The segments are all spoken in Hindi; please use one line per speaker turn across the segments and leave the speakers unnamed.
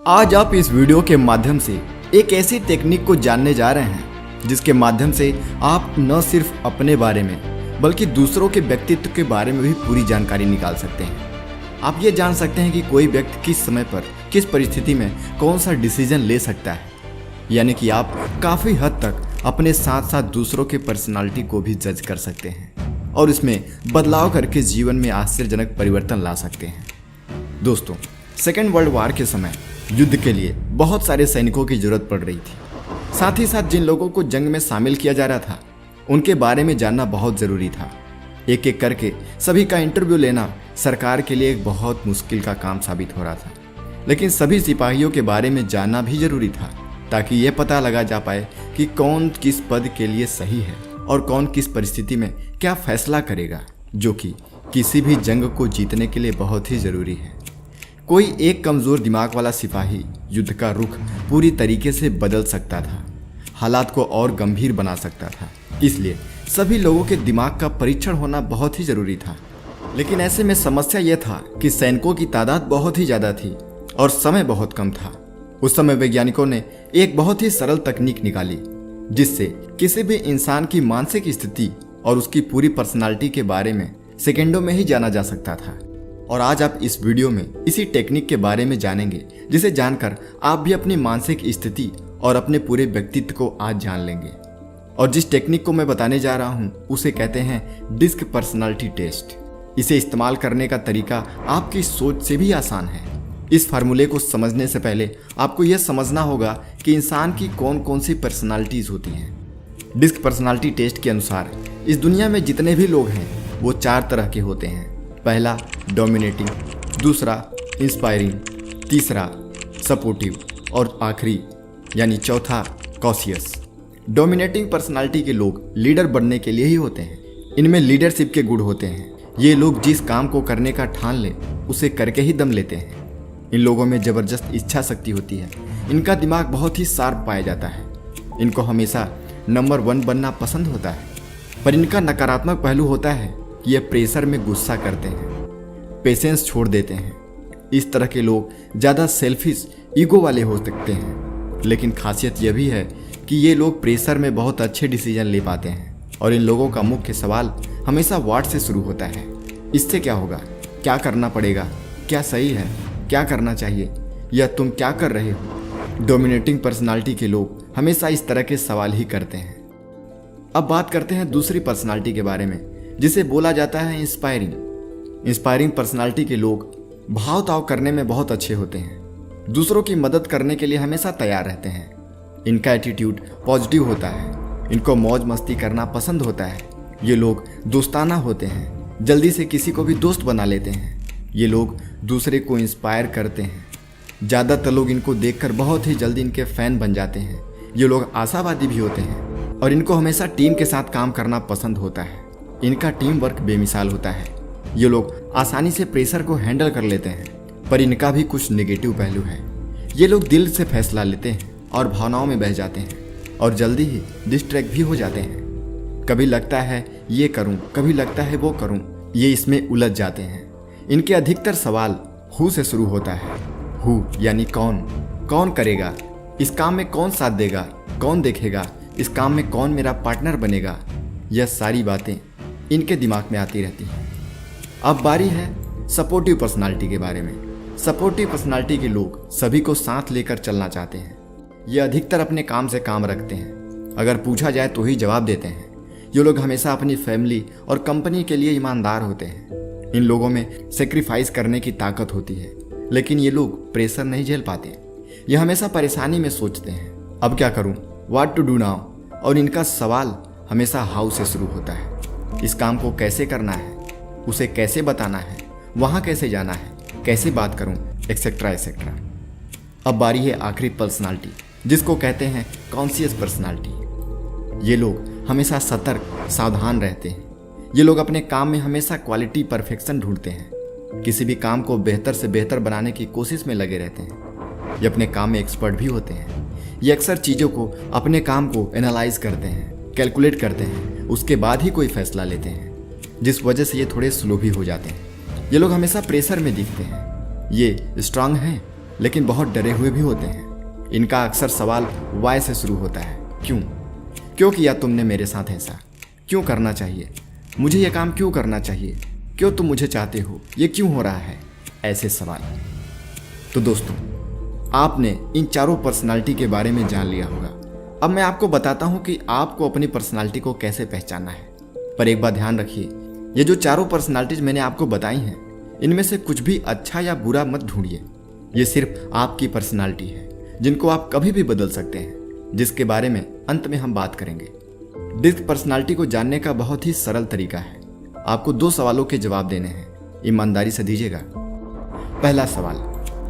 आज आप इस वीडियो के माध्यम से एक ऐसी टेक्निक को जानने जा रहे हैं जिसके माध्यम से आप न सिर्फ अपने बारे में बल्कि दूसरों के व्यक्तित्व के बारे में भी पूरी जानकारी निकाल सकते हैं। आप ये जान सकते हैं कि कोई व्यक्ति किस समय पर किस परिस्थिति में कौन सा डिसीजन ले सकता है। यानी कि आप काफ़ी हद तक अपने साथ साथ दूसरों के पर्सनालिटी को भी जज कर सकते हैं और इसमें बदलाव करके जीवन में आश्चर्यजनक परिवर्तन ला सकते हैं। दोस्तों, सेकेंड वर्ल्ड वॉर के समय युद्ध के लिए बहुत सारे सैनिकों की जरूरत पड़ रही थी। साथ ही साथ जिन लोगों को जंग में शामिल किया जा रहा था उनके बारे में जानना बहुत ज़रूरी था। एक एक करके सभी का इंटरव्यू लेना सरकार के लिए एक बहुत मुश्किल का काम साबित हो रहा था, लेकिन सभी सिपाहियों के बारे में जानना भी जरूरी था ताकि ये पता लगा जा पाए कि कौन किस पद के लिए सही है और कौन किस परिस्थिति में क्या फैसला करेगा, जो कि किसी भी जंग को जीतने के लिए बहुत ही ज़रूरी है। कोई एक कमज़ोर दिमाग वाला सिपाही युद्ध का रुख पूरी तरीके से बदल सकता था, हालात को और गंभीर बना सकता था। इसलिए सभी लोगों के दिमाग का परीक्षण होना बहुत ही ज़रूरी था। लेकिन ऐसे में समस्या यह था कि सैनिकों की तादाद बहुत ही ज़्यादा थी और समय बहुत कम था। उस समय वैज्ञानिकों ने एक बहुत ही सरल तकनीक निकाली जिससे किसी भी इंसान की मानसिक स्थिति और उसकी पूरी पर्सनालिटी के बारे में सेकेंडों में ही जाना जा सकता था। और आज आप इस वीडियो में इसी टेक्निक के बारे में जानेंगे, जिसे जानकर आप भी अपनी मानसिक स्थिति और अपने पूरे व्यक्तित्व को आज जान लेंगे। और जिस टेक्निक को मैं बताने जा रहा हूं उसे कहते हैं डिस्क पर्सनालिटी टेस्ट। इसे इस्तेमाल करने का तरीका आपकी सोच से भी आसान है। इस फार्मूले को समझने से पहले आपको यह समझना होगा कि इंसान की कौन कौन सी पर्सनालिटीज होती हैं। डिस्क पर्सनालिटी टेस्ट के अनुसार इस दुनिया में जितने भी लोग हैं वो 4 तरह के होते हैं। पहला डोमिनेटिंग, दूसरा इंस्पायरिंग, तीसरा सपोर्टिव और आखिरी यानी चौथा कॉशियस। डोमिनेटिंग पर्सनालिटी के लोग लीडर बनने के लिए ही होते हैं। इनमें लीडरशिप के गुण होते हैं। ये लोग जिस काम को करने का ठान लें उसे करके ही दम लेते हैं। इन लोगों में ज़बरदस्त इच्छा शक्ति होती है। इनका दिमाग बहुत ही शार्प पाया जाता है। इनको हमेशा नंबर 1 बनना पसंद होता है। पर इनका नकारात्मक पहलू होता है कि ये प्रेशर में गुस्सा करते हैं, पेशेंस छोड़ देते हैं। इस तरह के लोग ज़्यादा सेल्फिश ईगो वाले हो सकते हैं। लेकिन खासियत यह भी है कि ये लोग प्रेशर में बहुत अच्छे डिसीजन ले पाते हैं। और इन लोगों का मुख्य सवाल हमेशा व्हाट से शुरू होता है। इससे क्या होगा, क्या करना पड़ेगा, क्या सही है, क्या करना चाहिए, या तुम क्या कर रहे हो। डोमिनेटिंग पर्सनालिटी के लोग हमेशा इस तरह के सवाल ही करते हैं। अब बात करते हैं दूसरी पर्सनालिटी के बारे में, जिसे बोला जाता है इंस्पायरिंग। इंस्पायरिंग पर्सनालिटी के लोग भाव ताव करने में बहुत अच्छे होते हैं। दूसरों की मदद करने के लिए हमेशा तैयार रहते हैं। इनका एटीट्यूड पॉजिटिव होता है। इनको मौज मस्ती करना पसंद होता है। ये लोग दोस्ताना होते हैं, जल्दी से किसी को भी दोस्त बना लेते हैं। ये लोग दूसरे को इंस्पायर करते हैं। ज़्यादातर लोग इनको देखकर बहुत ही जल्दी इनके फ़ैन बन जाते हैं। ये लोग आशावादी भी होते हैं और इनको हमेशा टीम के साथ काम करना पसंद होता है। इनका टीम वर्क बेमिसाल होता है। ये लोग आसानी से प्रेशर को हैंडल कर लेते हैं। पर इनका भी कुछ नेगेटिव पहलू है। ये लोग दिल से फैसला लेते हैं और भावनाओं में बह जाते हैं और जल्दी ही डिस्ट्रैक्ट भी हो जाते हैं। कभी लगता है ये करूं, कभी लगता है वो करूं, ये इसमें उलझ जाते हैं। इनके अधिकतर सवाल हु से शुरू होता है। हु यानी कौन, कौन करेगा, इस काम में कौन साथ देगा, कौन देखेगा, इस काम में कौन मेरा पार्टनर बनेगा। यह सारी बातें इनके दिमाग में आती रहती हैं। अब बारी है सपोर्टिव पर्सनालिटी के बारे में। सपोर्टिव पर्सनालिटी के लोग सभी को साथ लेकर चलना चाहते हैं। ये अधिकतर अपने काम से काम रखते हैं। अगर पूछा जाए तो ही जवाब देते हैं। ये लोग हमेशा अपनी फैमिली और कंपनी के लिए ईमानदार होते हैं। इन लोगों में सेक्रीफाइस करने की ताकत होती है, लेकिन ये लोग प्रेशर नहीं झेल पाते। ये हमेशा परेशानी में सोचते हैं, अब क्या करूं, व्हाट टू डू नाउ। और इनका सवाल हमेशा हाउ से शुरू होता है। इस काम को कैसे करना है, उसे कैसे बताना है, वहाँ कैसे जाना है, कैसे बात करूं, एक्सेट्रा एक्सेट्रा। अब बारी है आखिरी पर्सनालिटी, जिसको कहते हैं कॉन्शियस पर्सनालिटी। ये लोग हमेशा सतर्क, सावधान रहते हैं। ये लोग अपने काम में हमेशा क्वालिटी, परफेक्शन ढूंढते हैं। किसी भी काम को बेहतर से बेहतर बनाने की कोशिश में लगे रहते हैं। ये अपने काम में एक्सपर्ट भी होते हैं। ये अक्सर चीज़ों को, अपने काम को एनालाइज करते हैं, कैलकुलेट करते हैं, उसके बाद ही कोई फैसला लेते हैं, जिस वजह से ये थोड़े स्लो भी हो जाते हैं। ये लोग हमेशा प्रेशर में दिखते हैं। ये स्ट्रांग हैं लेकिन बहुत डरे हुए भी होते हैं। इनका अक्सर सवाल वाई से शुरू होता है, क्यों किया तुमने मेरे साथ ऐसा, क्यों करना चाहिए, मुझे ये काम क्यों करना चाहिए, क्यों तुम मुझे चाहते हो, ये क्यों हो रहा है, ऐसे सवाल। तो दोस्तों, आपने इन चारों पर्सनालिटी के बारे में जान लिया होगा। अब मैं आपको बताता हूं कि आपको अपनी पर्सनालिटी को कैसे पहचानना है। पर एक बात ध्यान रखिए, ये जो चारों पर्सनालिटीज मैंने आपको बताई हैं, इनमें से कुछ भी अच्छा या बुरा मत ढूंढिए। ये सिर्फ आपकी पर्सनालिटी है, जिनको आप कभी भी बदल सकते हैं, जिसके बारे में अंत में हम बात करेंगे। डिस्क पर्सनालिटी को जानने का बहुत ही सरल तरीका है। आपको 2 सवालों के जवाब देने हैं, ईमानदारी से दीजिएगा। पहला सवाल,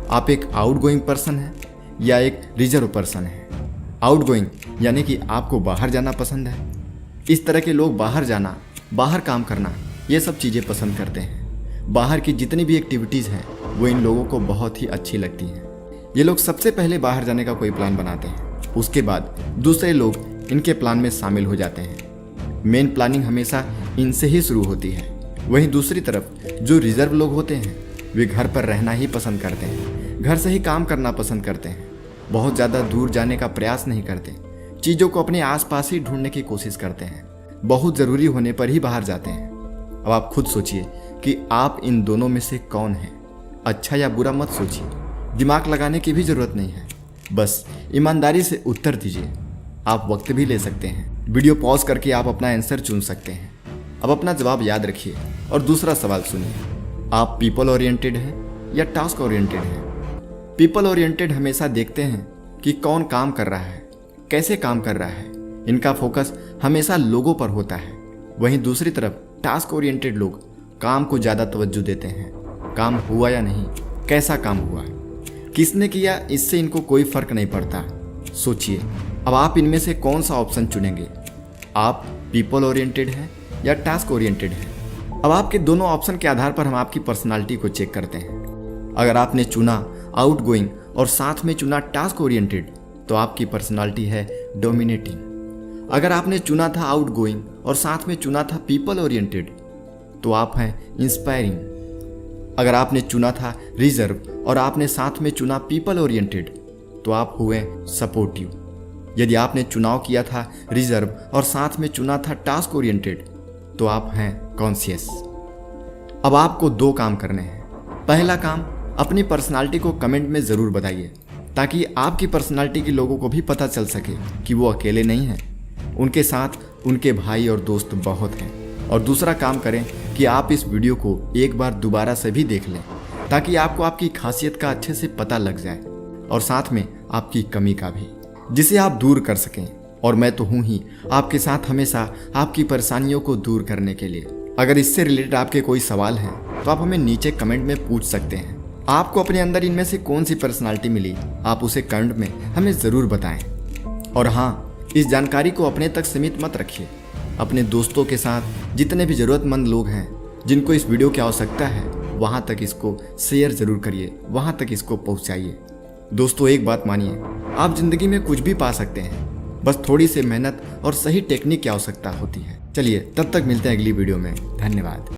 आप एक आउटगोइंग पर्सन हैं या एक रिजर्व पर्सन हैं? आउटगोइंग यानी कि आपको बाहर जाना पसंद है। इस तरह के लोग बाहर जाना, बाहर काम करना, ये सब चीज़ें पसंद करते हैं। बाहर की जितनी भी एक्टिविटीज़ हैं वो इन लोगों को बहुत ही अच्छी लगती हैं। ये लोग सबसे पहले बाहर जाने का कोई प्लान बनाते हैं, उसके बाद दूसरे लोग इनके प्लान में शामिल हो जाते हैं। मेन प्लानिंग हमेशा इनसे ही शुरू होती है। वहीं दूसरी तरफ जो रिजर्व लोग होते हैं, वे घर पर रहना ही पसंद करते हैं, घर से ही काम करना पसंद करते हैं, बहुत ज़्यादा दूर जाने का प्रयास नहीं करते, चीज़ों को अपने आसपास ही ढूंढने की कोशिश करते हैं, बहुत ज़रूरी होने पर ही बाहर जाते हैं। अब आप खुद सोचिए कि आप इन दोनों में से कौन हैं। अच्छा या बुरा मत सोचिए, दिमाग लगाने की भी ज़रूरत नहीं है, बस ईमानदारी से उत्तर दीजिए। आप वक्त भी ले सकते हैं, वीडियो पॉज करके आप अपना आंसर चुन सकते हैं। अब अपना जवाब याद रखिए और दूसरा सवाल सुनिए, आप पीपल ओरिएंटेड हैं या टास्क ओरिएंटेड हैं? पीपल ओरिएंटेड हमेशा देखते हैं कि कौन काम कर रहा है, कैसे काम कर रहा है, इनका फोकस हमेशा लोगों पर होता है। वहीं दूसरी तरफ टास्क ओरिएंटेड लोग काम को ज़्यादा तवज्जो देते हैं, काम हुआ या नहीं, कैसा काम हुआ, किसने किया, इससे इनको कोई फर्क नहीं पड़ता। सोचिए, अब आप इनमें से कौन सा ऑप्शन चुनेंगे? आप पीपल ओरिएंटेड हैं या टास्क ओरिएंटेड हैं? अब आपके दोनों ऑप्शन के आधार पर हम आपकी पर्सनालिटी को चेक करते हैं। अगर आपने चुना आउटगोइंग और साथ में चुना टास्क ओरिएंटेड, तो आपकी पर्सनालिटी है डोमिनेटिंग। अगर आपने चुना था आउटगोइंग और साथ में चुना था पीपल ओरिएंटेड, तो आप हैं इंस्पायरिंग। अगर आपने चुना था रिजर्व और आपने साथ में चुना पीपल ओरिएंटेड, तो आप हुए सपोर्टिव। यदि आपने चुनाव किया था रिजर्व और साथ में चुना था टास्क ओरिएंटेड, तो आप हैं कॉन्शियस। अब आपको 2 काम करने हैं। पहला काम, अपनी पर्सनालिटी को कमेंट में ज़रूर बताइए, ताकि आपकी पर्सनालिटी के लोगों को भी पता चल सके कि वो अकेले नहीं हैं, उनके साथ उनके भाई और दोस्त बहुत हैं। और दूसरा काम करें कि आप इस वीडियो को एक बार दोबारा से भी देख लें, ताकि आपको आपकी खासियत का अच्छे से पता लग जाए और साथ में आपकी कमी का भी, जिसे आप दूर कर सकें। और मैं तो हूँ ही आपके साथ हमेशा आपकी परेशानियों को दूर करने के लिए। अगर इससे रिलेटेड आपके कोई सवाल हैं तो आप हमें नीचे कमेंट में पूछ सकते हैं। आपको अपने अंदर इनमें से कौन सी पर्सनालिटी मिली, आप उसे कमेंट में हमें ज़रूर बताएं। और हाँ, इस जानकारी को अपने तक सीमित मत रखिए, अपने दोस्तों के साथ जितने भी ज़रूरतमंद लोग हैं जिनको इस वीडियो की आवश्यकता है, वहाँ तक इसको शेयर ज़रूर करिए, वहाँ तक इसको पहुँचाइए। दोस्तों, एक बात मानिए, आप ज़िंदगी में कुछ भी पा सकते हैं, बस थोड़ी सी मेहनत और सही टेक्निक की आवश्यकता होती है। चलिए, तब तक मिलते हैं अगली वीडियो में। धन्यवाद।